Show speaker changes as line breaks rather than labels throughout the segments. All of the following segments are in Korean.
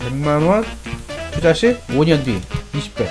100만원 투자 시 5년 뒤 20배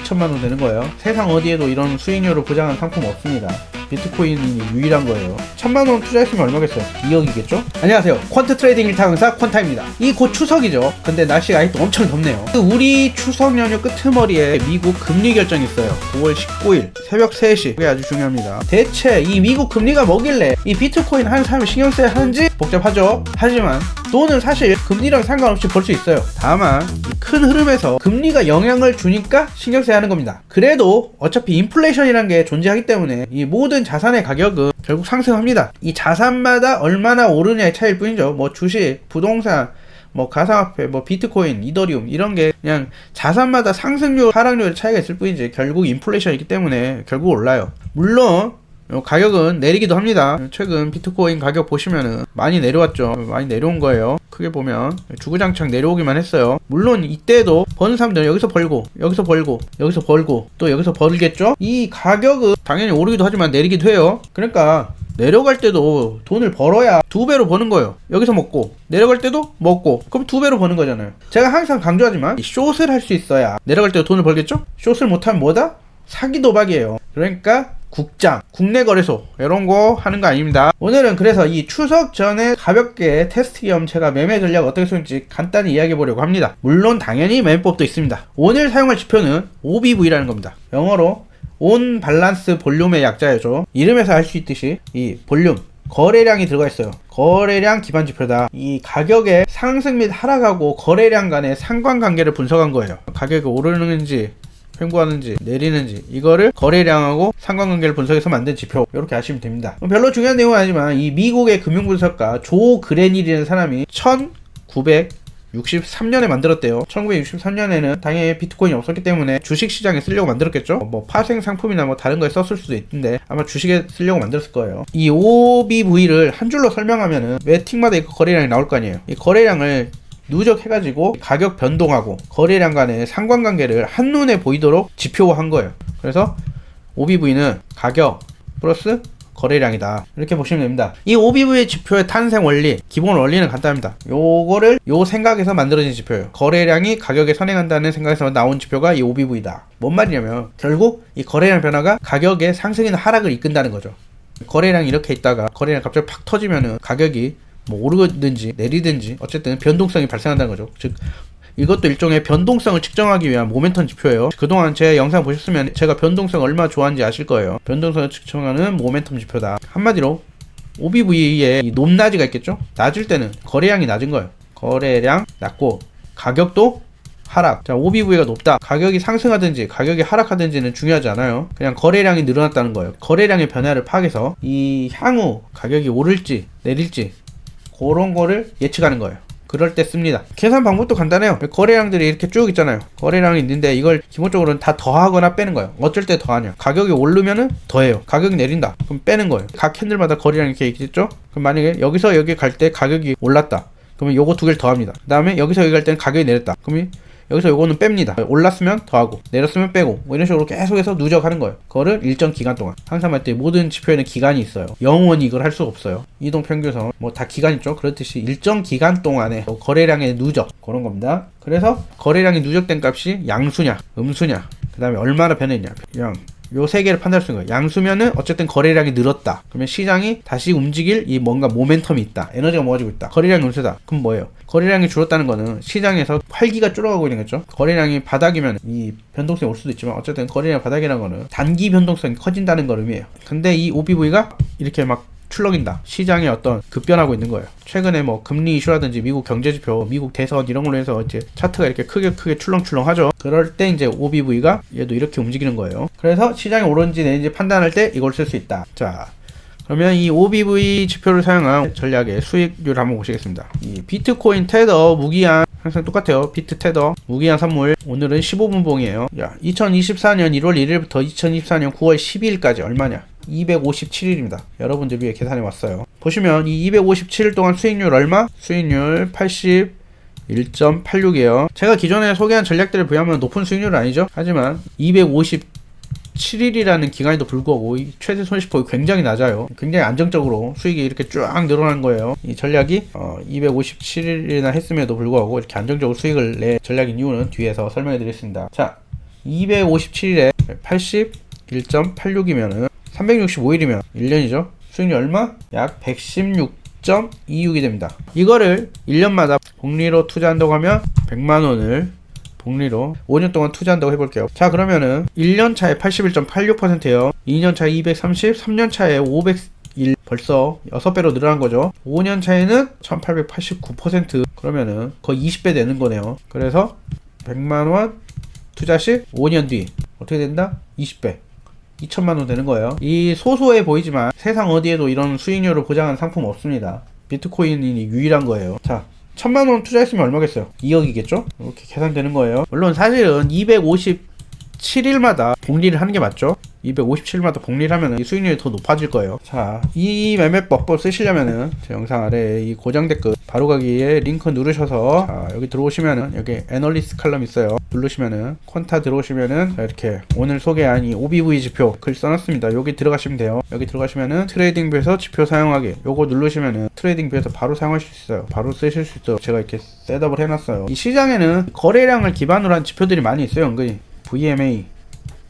2천만원 되는 거예요. 세상 어디에도 이런 수익률을 보장하는 상품 없습니다. 비트코인이 유일한 거예요. 1000만원 투자했으면 얼마겠어요? 2억이겠죠? 안녕하세요. 퀀트 트레이딩 1타 강사 퀀타입니다. 이 곧 추석이죠. 근데 날씨가 아직도 엄청 덥네요. 우리 추석 연휴 끄트머리에 미국 금리 결정이 있어요. 9월 19일 새벽 3시. 그게 아주 중요합니다. 대체 이 미국 금리가 뭐길래 이 비트코인 하는 사람이 신경 써야 하는지 복잡하죠? 하지만 돈은 사실 금리랑 상관없이 벌 수 있어요. 다만 큰 흐름에서 금리가 영향을 주니까 신경 써야 하는 겁니다. 그래도 어차피 인플레이션이란 게 존재하기 때문에 이 모든 자산의 가격은 결국 상승합니다. 이 자산마다 얼마나 오르냐의 차이일 뿐이죠. 뭐 주식, 부동산, 뭐 가상화폐, 뭐 비트코인, 이더리움 이런 게 그냥 자산마다 상승률, 하락률의 차이가 있을 뿐이지 결국 인플레이션이기 때문에 결국 올라요. 물론 가격은 내리기도 합니다. 최근 비트코인 가격 보시면은 많이 내려왔죠. 많이 내려온 거예요. 크게 보면 주구장창 내려오기만 했어요. 물론 이때도 버는 사람들은 여기서 벌고 여기서 벌고 여기서 벌고 또 여기서 벌겠죠. 이 가격은 당연히 오르기도 하지만 내리기도 해요. 그러니까 내려갈 때도 돈을 벌어야 2배로 버는 거예요. 여기서 먹고 내려갈 때도 먹고 그럼 2배로 버는 거잖아요. 제가 항상 강조하지만 숏을 할 수 있어야 내려갈 때도 돈을 벌겠죠. 숏을 못하면 뭐다? 사기 도박이에요. 그러니까 국장, 국내 거래소 이런 거 하는 거 아닙니다. 오늘은 그래서 이 추석 전에 가볍게 테스트 겸 제가 매매 전략 어떻게 쓰는지 간단히 이야기해 보려고 합니다. 물론 당연히 매매법도 있습니다. 오늘 사용할 지표는 OBV라는 겁니다. 영어로 온 밸런스 볼륨의 약자죠. 이름에서 알 수 있듯이 이 볼륨 거래량이 들어가 있어요. 거래량 기반 지표다. 이 가격의 상승 및 하락하고 거래량 간의 상관관계를 분석한 거예요. 가격이 오르는지 횡보하는지 내리는지 이거를 거래량하고 상관관계를 분석해서 만든 지표 이렇게 아시면 됩니다. 별로 중요한 내용은 아니지만 이 미국의 금융분석가 조 그레닐이라는 사람이 1963년에 만들었대요. 1963년에는 당연히 비트코인이 없었기 때문에 주식시장에 쓰려고 만들었겠죠. 뭐 파생 상품이나 뭐 다른 거에 썼을 수도 있는데 아마 주식에 쓰려고 만들었을 거예요. 이 OBV를 한 줄로 설명하면은 매 틱마다 이 거래량이 나올 거 아니에요. 이 거래량을 누적해가지고 가격 변동하고 거래량 간의 상관관계를 한눈에 보이도록 지표화한 거예요. 그래서 OBV는 가격 플러스 거래량이다. 이렇게 보시면 됩니다. 이 OBV의 지표의 탄생 원리, 기본 원리는 간단합니다. 요거를 요 생각에서 만들어진 지표예요. 거래량이 가격에 선행한다는 생각에서 나온 지표가 이 OBV다. 뭔 말이냐면 결국 이 거래량 변화가 가격의 상승이나 하락을 이끈다는 거죠. 거래량이 이렇게 있다가 거래량 갑자기 팍 터지면은 가격이 뭐 오르든지 내리든지 어쨌든 변동성이 발생한다는 거죠. 즉 이것도 일종의 변동성을 측정하기 위한 모멘텀 지표예요. 그동안 제 영상 보셨으면 제가 변동성 얼마나 좋아하는지 아실 거예요. 변동성을 측정하는 모멘텀 지표다. 한마디로 OBV의 높낮이가 있겠죠. 낮을 때는 거래량이 낮은 거예요. 거래량 낮고 가격도 하락. 자, OBV가 높다. 가격이 상승하든지 가격이 하락하든지는 중요하지 않아요. 그냥 거래량이 늘어났다는 거예요. 거래량의 변화를 파악해서 이 향후 가격이 오를지 내릴지 그런 거를 예측하는 거예요. 그럴 때 씁니다. 계산 방법도 간단해요. 거래량들이 이렇게 쭉 있잖아요. 거래량이 있는데 이걸 기본적으로는 다 더하거나 빼는 거예요. 어쩔 때 더하냐. 가격이 오르면은 더해요. 가격이 내린다. 그럼 빼는 거예요. 각 캔들마다 거래량이 이렇게 있겠죠? 그럼 만약에 여기서 여기 갈 때 가격이 올랐다. 그러면 요거 두 개를 더합니다. 그 다음에 여기서 여기 갈 때는 가격이 내렸다. 그러면 여기서 요거는 뺍니다. 올랐으면 더하고 내렸으면 빼고 뭐 이런 식으로 계속해서 누적하는 거예요. 그거를 일정 기간 동안 항상 할 때 모든 지표에는 기간이 있어요. 영원히 이걸 할 수가 없어요. 이동평균선 뭐 다 기간 있죠. 그렇듯이 일정 기간 동안에 거래량의 누적 그런 겁니다. 그래서 거래량이 누적된 값이 양수냐 음수냐 그 다음에 얼마나 변했냐 요 세 개를 판단할 수 있는 거예요. 양수면은 어쨌든 거래량이 늘었다. 그러면 시장이 다시 움직일 이 뭔가 모멘텀이 있다. 에너지가 모아지고 있다. 거래량이 음수다. 그럼 뭐예요? 거래량이 줄었다는 거는 시장에서 활기가 줄어가고 있는 거죠. 거래량이 바닥이면 이 변동성이 올 수도 있지만 어쨌든 거래량 바닥이라는 거는 단기 변동성이 커진다는 걸 의미해요. 근데 이 OBV가 이렇게 막 출렁인다. 시장에 어떤 급변하고 있는 거예요. 최근에 뭐 금리 이슈라든지 미국 경제지표, 미국 대선 이런 걸로 해서 이제 차트가 이렇게 크게 출렁출렁 하죠. 그럴 때 이제 OBV가 얘도 이렇게 움직이는 거예요. 그래서 시장이 오른지 내린지 판단할 때 이걸 쓸 수 있다. 자, 그러면 이 OBV 지표를 사용한 전략의 수익률 한번 보시겠습니다. 이 비트코인 테더 무기한 항상 똑같아요. 비트 테더 무기한 선물 오늘은 15분 봉이에요. 야, 2024년 1월 1일부터 2024년 9월 12일까지 얼마냐? 257일입니다. 여러분들 위해 계산해 왔어요. 보시면 이 257일 동안 수익률 얼마? 수익률 81.86이에요. 제가 기존에 소개한 전략들을 비하면 높은 수익률은 아니죠. 하지만 257 257일이라는 기간에도 불구하고 이 최대 손실폭이 굉장히 낮아요. 굉장히 안정적으로 수익이 이렇게 쫙 늘어난 거예요. 이 전략이 257일이나 했음에도 불구하고 이렇게 안정적으로 수익을 내 전략인 이유는 뒤에서 설명해 드리겠습니다. 자, 257일에 81.86이면은 365일이면 1년이죠. 수익률 얼마? 약 116.26이 됩니다. 이거를 1년마다 복리로 투자한다고 하면 100만원을 복리로 5년 동안 투자한다고 해볼게요. 자, 그러면은 1년 차에 81.86%예요. 2년 차에 230, 3년 차에 501, 벌써 6배로 늘어난 거죠. 5년 차에는 1889%, 그러면은 거의 20배 되는 거네요. 그래서 100만원 투자 시 5년 뒤 어떻게 된다? 20배. 2천만원 되는 거예요. 이 소소해 보이지만 세상 어디에도 이런 수익률을 보장하는 상품 없습니다. 비트코인이 유일한 거예요. 자, 1000만원 투자했으면 얼마겠어요? 2억이겠죠? 이렇게 계산되는 거예요. 물론 사실은 257일마다 복리를 하는 게 맞죠? 257일마다 복리를 하면 이 수익률이 더 높아질 거예요. 자, 이 매매법 쓰시려면은 제 영상 아래에 이 고정 댓글 바로 가기에 링크 누르셔서, 자, 여기 들어오시면은 여기 애널리스트 칼럼 있어요. 누르시면은 퀀타 들어오시면은, 자, 이렇게 오늘 소개한 이 OBV 지표 글 써놨습니다. 여기 들어가시면 돼요. 여기 들어가시면은 트레이딩 뷰에서 지표 사용하기, 요거 누르시면은 트레이딩 뷰에서 바로 사용하실 수 있어요. 바로 쓰실 수 있도록 제가 이렇게 셋업을 해놨어요. 이 시장에는 거래량을 기반으로 한 지표들이 많이 있어요. 은근히 VMA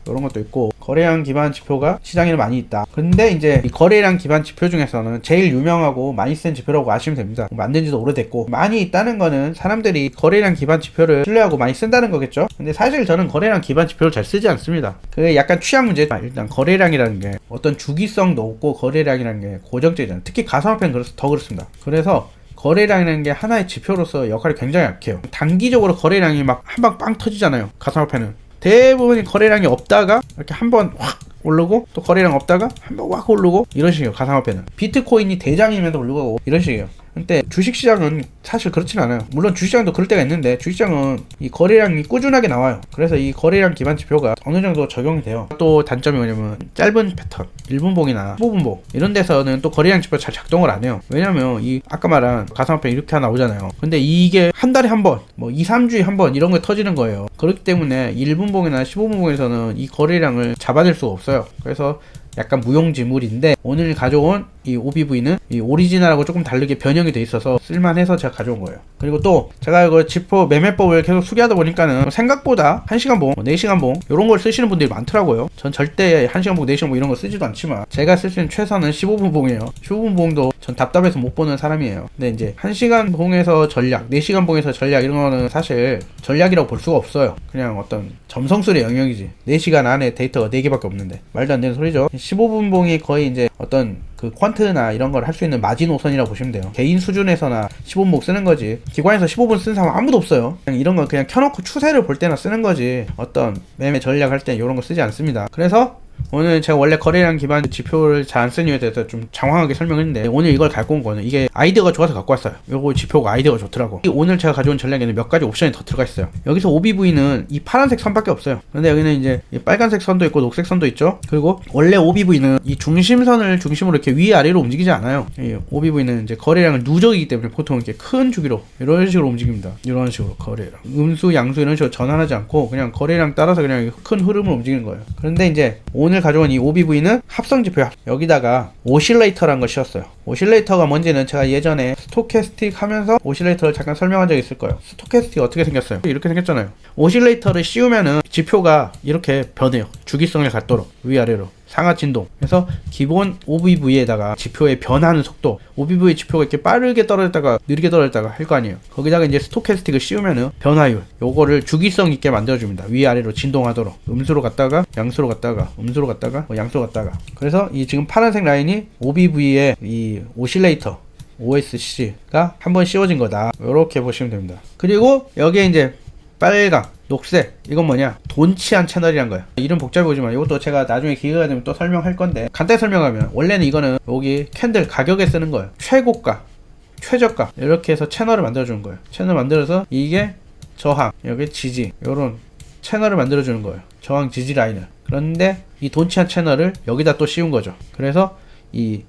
이런 것도 있고 거래량 기반 지표가 시장에는 많이 있다. 근데 이제 이 거래량 기반 지표 중에서는 제일 유명하고 많이 쓴 지표라고 아시면 됩니다. 만든 지도 오래됐고 많이 있다는 거는 사람들이 거래량 기반 지표를 신뢰하고 많이 쓴다는 거겠죠. 근데 사실 저는 거래량 기반 지표를 잘 쓰지 않습니다. 그게 약간 취향 문제다. 일단 거래량이라는 게 어떤 주기성도 없고 거래량이라는 게 고정적이잖아요. 특히 가상화폐는 더 그렇습니다. 그래서 거래량이라는 게 하나의 지표로서 역할이 굉장히 약해요. 단기적으로 거래량이 막 한 방 빵 터지잖아요. 가상화폐는 대부분이 거래량이 없다가 이렇게 한번 확 오르고 또 거래량 없다가 한번 확 오르고 이런 식이에요. 가상화폐는 비트코인이 대장임에도 불구하고 이런 식이에요. 근데 주식시장은 사실 그렇진 않아요. 물론 주식시장도 그럴 때가 있는데 주식시장은 이 거래량이 꾸준하게 나와요. 그래서 이 거래량 기반 지표가 어느 정도 적용이 돼요. 또 단점이 뭐냐면 짧은 패턴 1분봉이나 15분봉 이런 데서는 또 거래량 지표 잘 작동을 안 해요. 왜냐면 이 아까 말한 가상화폐 이렇게 하나 오잖아요. 근데 이게 한 달에 한 번, 뭐 2, 3주에 한 번 이런 게 터지는 거예요. 그렇기 때문에 1분봉이나 15분봉에서는 이 거래량을 잡아낼 수가 없어요. 그래서 약간 무용지물인데 오늘 가져온 이 OBV는 이 오리지널하고 조금 다르게 변형이 돼 있어서 쓸만해서 제가 가져온 거예요. 그리고 또 제가 이거 지표 매매법을 계속 소개하다 보니까는 생각보다 1시간 봉, 4시간 봉 이런 걸 쓰시는 분들이 많더라고요. 전 절대 1시간 봉, 4시간 봉 이런 거 쓰지도 않지만 제가 쓸 수 있는 최선은 15분 봉이에요. 15분 봉도 전 답답해서 못 보는 사람이에요. 근데 이제 1시간 봉에서 전략, 4시간 봉에서 전략 이런 거는 사실 전략이라고 볼 수가 없어요. 그냥 어떤 점성술의 영역이지. 4시간 안에 데이터가 4개밖에 없는데 말도 안 되는 소리죠. 15분 봉이 거의 이제 어떤 그 퀀트나 이런 걸 할 수 있는 마지노선이라고 보시면 돼요. 개인 수준에서나 15분 쓰는 거지. 기관에서 15분 쓰는 사람 아무도 없어요. 그냥 이런 거 그냥 켜놓고 추세를 볼 때나 쓰는 거지. 어떤 매매 전략 할 때 이런 거 쓰지 않습니다. 그래서 오늘 제가 원래 거래량 기반 지표를 잘 안 쓰는 이유에 대해서 좀 장황하게 설명했는데 오늘 이걸 갖고 온 거는 이게 아이디어가 좋아서 갖고 왔어요. 요거 지표가 아이디어가 좋더라고. 오늘 제가 가져온 전략에는 몇 가지 옵션이 더 들어가 있어요. 여기서 OBV는 이 파란색 선밖에 없어요. 근데 여기는 이제 이 빨간색 선도 있고 녹색 선도 있죠. 그리고 원래 OBV는 이 중심선을 중심으로 이렇게 위아래로 움직이지 않아요. 이 OBV는 이제 거래량을 누적이기 때문에 보통 이렇게 큰 주기로 이런 식으로 움직입니다. 이런 식으로 거래량 음수 양수 이런 식으로 전환하지 않고 그냥 거래량 따라서 그냥 큰 흐름을 움직이는 거예요. 그런데 이제 오늘 가져온 이 OBV는 합성지표야. 여기다가 오실레이터라는 걸 씌웠어요. 오실레이터가 뭔지는 제가 예전에 스토캐스틱 하면서 오실레이터를 잠깐 설명한 적이 있을 거예요. 스토캐스틱이 어떻게 생겼어요? 이렇게 생겼잖아요. 오실레이터를 씌우면은 지표가 이렇게 변해요. 주기성을 갖도록 위아래로 상하 진동. 그래서 기본 OBV에다가 지표의 변하는 속도, OBV 지표가 이렇게 빠르게 떨어졌다가 느리게 떨어졌다가 할 거 아니에요. 거기다가 이제 스토캐스틱을 씌우면은 변화율, 요거를 주기성 있게 만들어줍니다. 위아래로 진동하도록. 음수로 갔다가 양수로 갔다가 음수로 갔다가 양수로 갔다가. 그래서 이 지금 파란색 라인이 OBV의 이 오실레이터 OSC가 한번 씌워진 거다. 이렇게 보시면 됩니다. 그리고 여기에 이제 빨강, 녹색, 이건 뭐냐? 돈치한 채널이란 거예요. 이름 복잡해 보지만 이것도 제가 나중에 기회가 되면 또 설명할 건데 간단히 설명하면 원래는 이거는 여기 캔들 가격에 쓰는 거예요. 최고가, 최저가 이렇게 해서 채널을 만들어주는 거예요. 채널 만들어서 이게 저항, 여기 지지, 요런 채널을 만들어주는 거예요. 저항 지지 라인을. 그런데 이 돈치한 채널을 여기다 또 씌운 거죠. 그래서 이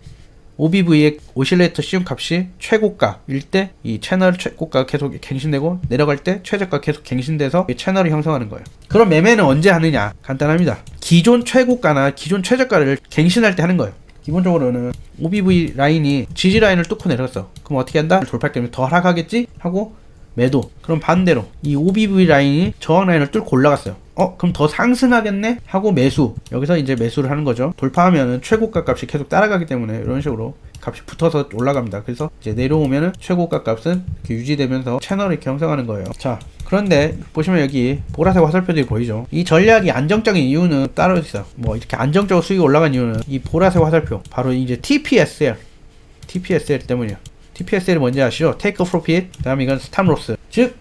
OBV의 오실레이터 씌운 값이 최고가일 때 이 채널 최고가가 계속 갱신되고 내려갈 때 최저가 계속 갱신돼서 이 채널을 형성하는 거예요. 그럼 매매는 언제 하느냐? 간단합니다. 기존 최고가나 기존 최저가를 갱신할 때 하는 거예요. 기본적으로는 OBV 라인이 지지 라인을 뚫고 내려갔어. 그럼 어떻게 한다? 돌파할 때문에 더 하락하겠지? 하고 매도. 그럼 반대로 이 OBV 라인이 저항 라인을 뚫고 올라갔어요. 그럼 더 상승하겠네? 하고 매수. 여기서 이제 매수를 하는 거죠. 돌파하면은 최고가 값이 계속 따라가기 때문에 이런 식으로 값이 붙어서 올라갑니다. 그래서 이제 내려오면은 최고가 값은 이렇게 유지되면서 채널을 이렇게 형성하는 거예요. 자, 그런데 보시면 여기 보라색 화살표들이 보이죠? 이 전략이 안정적인 이유는 따로 있어요. 뭐 이렇게 안정적으로 수익이 올라간 이유는 이 보라색 화살표, 바로 이제 TPSL 때문이에요. TPSL이 뭔지 아시죠? Take a Profit, 그 다음에 이건 Stop Loss, 즉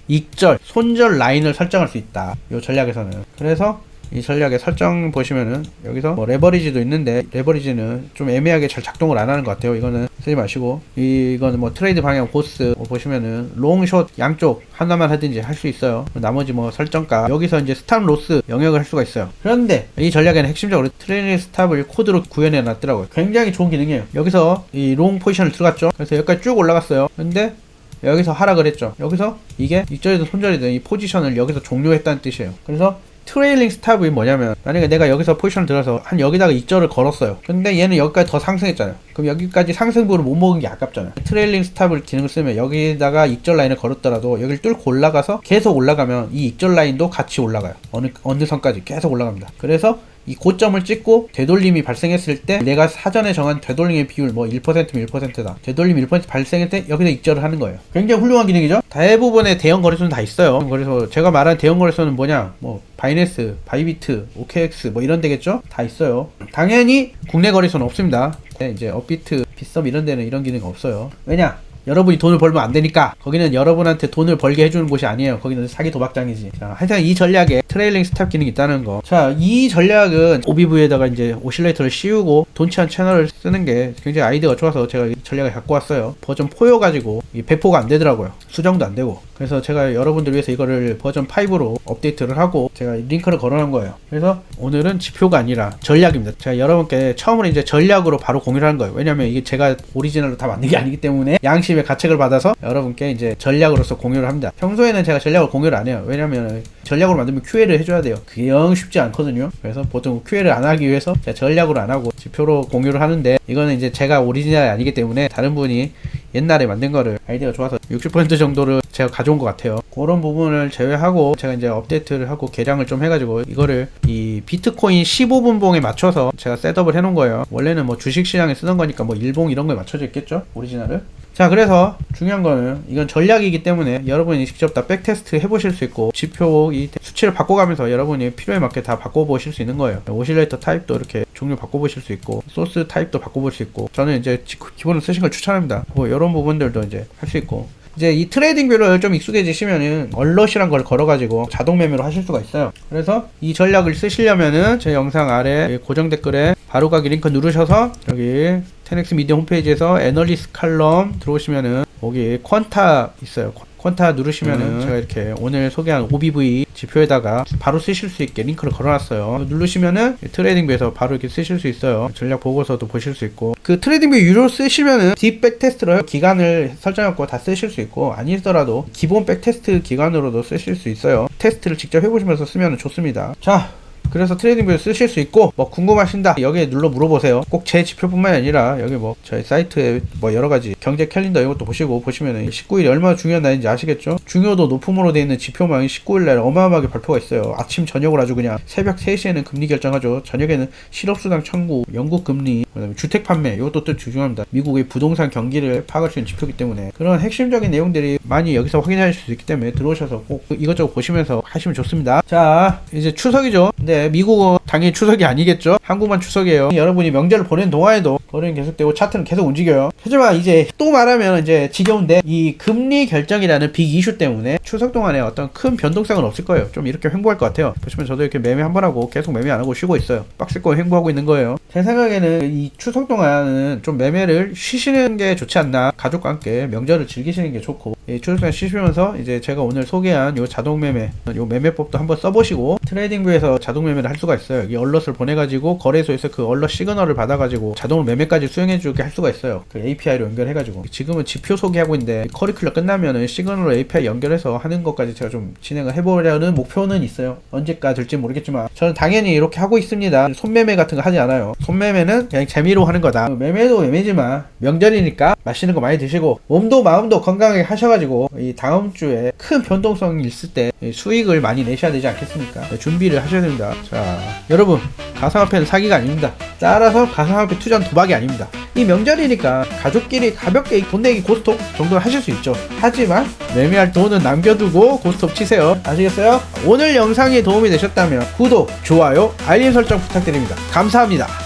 익절, 손절 라인을 설정할 수 있다. 이 전략에서는. 그래서 이 전략의 설정 보시면은 여기서 뭐 레버리지도 있는데 레버리지는 좀 애매하게 잘 작동을 안 하는 것 같아요. 이거는 쓰지 마시고, 이거는 뭐 트레이드 방향 코스 보시면은 롱, 숏 양쪽 하나만 하든지 할 수 있어요. 나머지 뭐 설정가, 여기서 이제 스탑 로스 영역을 할 수가 있어요. 그런데 이 전략에는 핵심적으로 트레이닝 스탑을 코드로 구현해 놨더라고요. 굉장히 좋은 기능이에요. 여기서 이 롱 포지션을 들어갔죠. 그래서 여기까지 쭉 올라갔어요. 근데 여기서 하락을 했죠. 여기서 이게 익절이든 손절이든 이 포지션을 여기서 종료했다는 뜻이에요. 그래서 트레일링 스탑이 뭐냐면, 만약에 내가 여기서 포지션을 들어서 한 여기다가 익절을 걸었어요. 근데 얘는 여기까지 더 상승했잖아요. 그럼 여기까지 상승부를 못 먹은 게 아깝잖아요. 트레일링 스탑을 기능을 쓰면 여기다가 익절 라인을 걸었더라도 여기를 뚫고 올라가서 계속 올라가면 이 익절 라인도 같이 올라가요. 어느 선까지 계속 올라갑니다. 그래서 이 고점을 찍고 되돌림이 발생했을 때 내가 사전에 정한 되돌림의 비율 뭐 1%면 1%다. 되돌림 1% 발생할 때 여기서 익절을 하는 거예요. 굉장히 훌륭한 기능이죠. 대부분의 대형 거래소는 다 있어요. 그래서 제가 말한 대형 거래소는 뭐냐, 뭐 바이낸스, 바이비트, OKX 뭐 이런 데겠죠. 다 있어요. 당연히 국내 거래소는 없습니다. 이제 업비트, 빗썸 이런 데는 이런 기능이 없어요. 왜냐? 여러분이 돈을 벌면 안 되니까. 거기는 여러분한테 돈을 벌게 해주는 곳이 아니에요. 거기는 사기 도박장이지. 자, 하여튼 이 전략에 트레일링 스탑 기능이 있다는 거. 자, 이 전략은 OBV에다가 이제 오실레이터를 씌우고 돈치한 채널을 쓰는 게 굉장히 아이디어가 좋아서 제가 이 전략을 갖고 왔어요. 버전 4여가지고 배포가 안 되더라고요. 수정도 안 되고. 그래서 제가 여러분들 위해서 이거를 버전 5로 업데이트를 하고 제가 링크를 걸어놓은 거예요. 그래서 오늘은 지표가 아니라 전략입니다. 제가 여러분께 처음으로 이제 전략으로 바로 공유를 하는 거예요. 왜냐면 이게 제가 오리지널로 다 만든 게 아니기 때문에 양심의 가책을 받아서 여러분께 이제 전략으로서 공유를 합니다. 평소에는 제가 전략을 공유를 안 해요. 왜냐면 전략으로 만들면 QA를 해줘야 돼요. 그게 영 쉽지 않거든요. 그래서 보통 QA를 안 하기 위해서 제가 전략으로 안 하고 지표로 공유를 하는데, 이거는 이제 제가 오리지널이 아니기 때문에 다른 분이 옛날에 만든 거를 아이디어가 좋아서 60% 정도를 제가 가져온 것 같아요. 그런 부분을 제외하고 제가 이제 업데이트를 하고 개량을 좀 해가지고 이거를 이 비트코인 15분봉에 맞춰서 제가 셋업을 해놓은 거예요. 원래는 뭐 주식시장에 쓰던 거니까 뭐 일봉 이런 거에 맞춰져 있겠죠, 오리지널을. 자, 그래서 중요한 거는 이건 전략이기 때문에 여러분이 직접 다 백테스트 해보실 수 있고, 지표 이 수치를 바꿔가면서 여러분이 필요에 맞게 다 바꿔보실 수 있는 거예요. 오실레이터 타입도 이렇게 종류 바꿔보실 수 있고, 소스 타입도 바꿔볼 수 있고, 저는 이제 기본으로 쓰신 걸 추천합니다. 뭐 이런 부분들도 이제 할 수 있고, 이제 이 트레이딩 뷰를 좀 익숙해지시면은 얼럿이란 걸 걸어가지고 자동 매매로 하실 수가 있어요. 그래서 이 전략을 쓰시려면은 제 영상 아래 고정 댓글에 바로가기 링크 누르셔서 여기 10X 미디어 홈페이지에서 애널리스트 칼럼 들어오시면은 거기 퀀타 있어요. 퀀타 누르시면은 제가 이렇게 오늘 소개한 OBV 지표에다가 바로 쓰실 수 있게 링크를 걸어놨어요. 누르시면은 트레이딩뷰에서 바로 이렇게 쓰실 수 있어요. 전략 보고서도 보실 수 있고, 그 트레이딩뷰 유료 쓰시면은 딥 백테스트로 기간을 설정하고 다 쓰실 수 있고, 아니더라도 기본 백테스트 기간으로도 쓰실 수 있어요. 테스트를 직접 해보시면서 쓰면 좋습니다. 자, 그래서 트레이딩뷰 쓰실 수 있고, 뭐 궁금하신다 여기에 눌러 물어보세요. 꼭 제 지표뿐만이 아니라 여기 뭐 저희 사이트에 뭐 여러가지 경제 캘린더 이것도 보시면은 19일이 얼마나 중요한 날인지 아시겠죠? 중요도 높음으로 되어 있는 지표망이 19일날 어마어마하게 발표가 있어요. 아침 저녁을 아주 그냥 새벽 3시에는 금리 결정하죠. 저녁에는 실업수당 청구, 영국 금리, 그다음에 주택 판매, 이것도 또 중요합니다. 미국의 부동산 경기를 파악할 수 있는 지표이기 때문에 그런 핵심적인 내용들이 많이 여기서 확인하실 수 있기 때문에 들어오셔서 꼭 이것저것 보시면서 하시면 좋습니다. 자, 이제 추석이죠. 근데 미국은 당연히 추석이 아니겠죠. 한국만 추석이에요. 여러분이 명절을 보내는 동안에도 거래는 계속되고 차트는 계속 움직여요. 하지만 이제 또 말하면 이제 지겨운데, 이 금리 결정이라는 빅 이슈 때문에 추석 동안에 어떤 큰 변동성은 없을 거예요. 좀 이렇게 횡보할 것 같아요. 보시면 저도 이렇게 매매 한번 하고 계속 매매 안 하고 쉬고 있어요. 박스권 횡보하고 있는 거예요. 제 생각에는 이 추석 동안은 좀 매매를 쉬시는 게 좋지 않나. 가족과 함께 명절을 즐기시는 게 좋고, 초록창 씌우면서 이제 제가 오늘 소개한 요 자동 매매, 요 매매법도 한번 써보시고 트레이딩부에서 자동 매매를 할 수가 있어요. 이 얼럿을 보내가지고 거래소에서 그 얼럿 시그널을 받아가지고 자동으로 매매까지 수행해주게 할 수가 있어요. 그 API로 연결해가지고. 지금은 지표 소개하고 있는데 커리큘럼 끝나면은 시그널로 API 연결해서 하는 것까지 제가 좀 진행을 해보려는 목표는 있어요. 언제까 될지 모르겠지만 저는 당연히 이렇게 하고 있습니다. 손매매 같은 거 하지 않아요. 손매매는 그냥 재미로 하는 거다. 매매도 매매지만 명절이니까 맛있는 거 많이 드시고 몸도 마음도 건강하게 하셔가지고 이 다음 주에 큰 변동성이 있을 때 수익을 많이 내셔야 되지 않겠습니까? 준비를 하셔야 됩니다. 자, 여러분, 가상화폐는 사기가 아닙니다. 따라서 가상화폐 투자는 도박이 아닙니다. 이 명절이니까 가족끼리 가볍게 돈 내기 고스톱 정도는 하실 수 있죠. 하지만 매매할 돈은 남겨두고 고스톱 치세요. 아시겠어요? 오늘 영상이 도움이 되셨다면 구독, 좋아요, 알림 설정 부탁드립니다. 감사합니다.